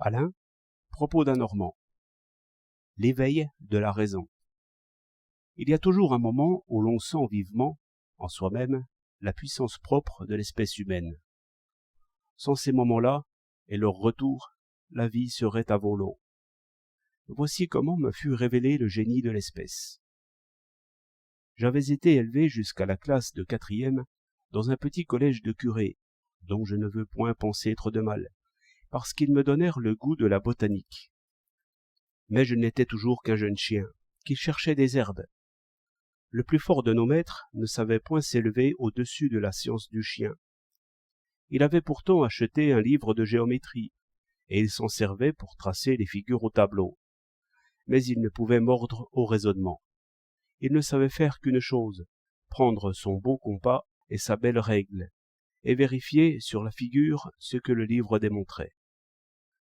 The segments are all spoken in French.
Alain, propos d'un Normand. L'éveil de la raison. Il y a toujours un moment où l'on sent vivement, en soi-même, la puissance propre de l'espèce humaine. Sans ces moments-là, et leur retour, la vie serait à volo. Voici comment me fut révélé le génie de l'espèce. J'avais été élevé jusqu'à la classe de 4e dans un petit collège de curés, dont je ne veux point penser trop de mal, parce qu'ils me donnèrent le goût de la botanique. Mais je n'étais toujours qu'un jeune chien, qui cherchait des herbes. Le plus fort de nos maîtres ne savait point s'élever au-dessus de la science du chien. Il avait pourtant acheté un livre de géométrie, et il s'en servait pour tracer les figures au tableau. Mais il ne pouvait mordre au raisonnement. Il ne savait faire qu'une chose, prendre son beau compas et sa belle règle, et vérifier sur la figure ce que le livre démontrait.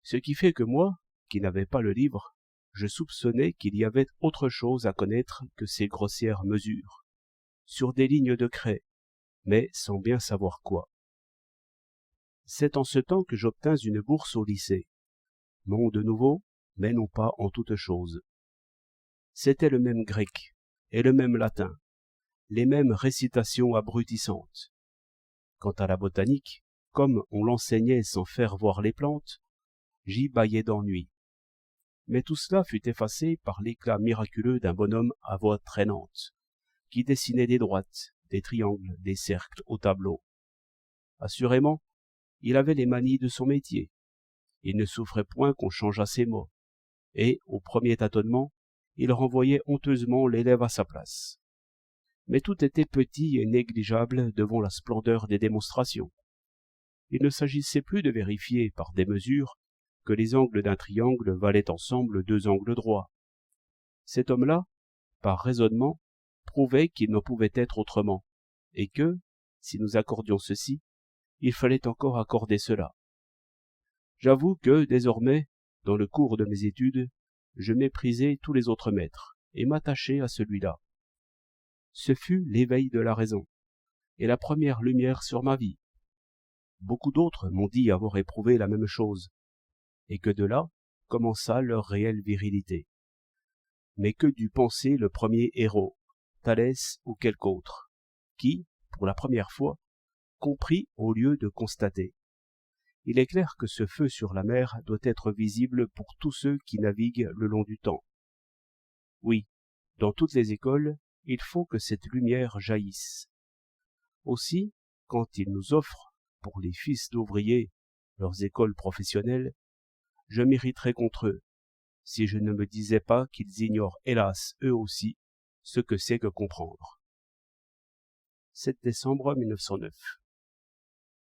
Ce qui fait que moi, qui n'avais pas le livre, je soupçonnais qu'il y avait autre chose à connaître que ces grossières mesures, sur des lignes de craie, mais sans bien savoir quoi. C'est en ce temps que j'obtins une bourse au lycée. Monde nouveau, mais non pas en toutes choses. C'était le même grec et le même latin, les mêmes récitations abrutissantes. Quant à la botanique, comme on l'enseignait sans faire voir les plantes, j'y bâillais d'ennui. Mais tout cela fut effacé par l'éclat miraculeux d'un bonhomme à voix traînante, qui dessinait des droites, des triangles, des cercles au tableau. Assurément, il avait les manies de son métier. Il ne souffrait point qu'on changeât ses mots, et, au premier tâtonnement, il renvoyait honteusement l'élève à sa place. Mais tout était petit et négligeable devant la splendeur des démonstrations. Il ne s'agissait plus de vérifier par des mesures que les angles d'un triangle valaient ensemble 2 angles droits. Cet homme-là, par raisonnement, prouvait qu'il ne pouvait être autrement, et que, si nous accordions ceci, il fallait encore accorder cela. J'avoue que, désormais, dans le cours de mes études, je méprisais tous les autres maîtres, et m'attachai à celui-là. Ce fut l'éveil de la raison, et la première lumière sur ma vie. Beaucoup d'autres m'ont dit avoir éprouvé la même chose, et que de là commença leur réelle virilité. Mais que dut penser le premier héros, Thalès ou quelque autre, qui, pour la première fois, comprit au lieu de constater. Il est clair que ce feu sur la mer doit être visible pour tous ceux qui naviguent le long du temps. Oui, dans toutes les écoles, il faut que cette lumière jaillisse. Aussi, quand ils nous offrent, pour les fils d'ouvriers, leurs écoles professionnelles, je m'irriterais contre eux, si je ne me disais pas qu'ils ignorent, hélas, eux aussi, ce que c'est que comprendre. 7 décembre 1909.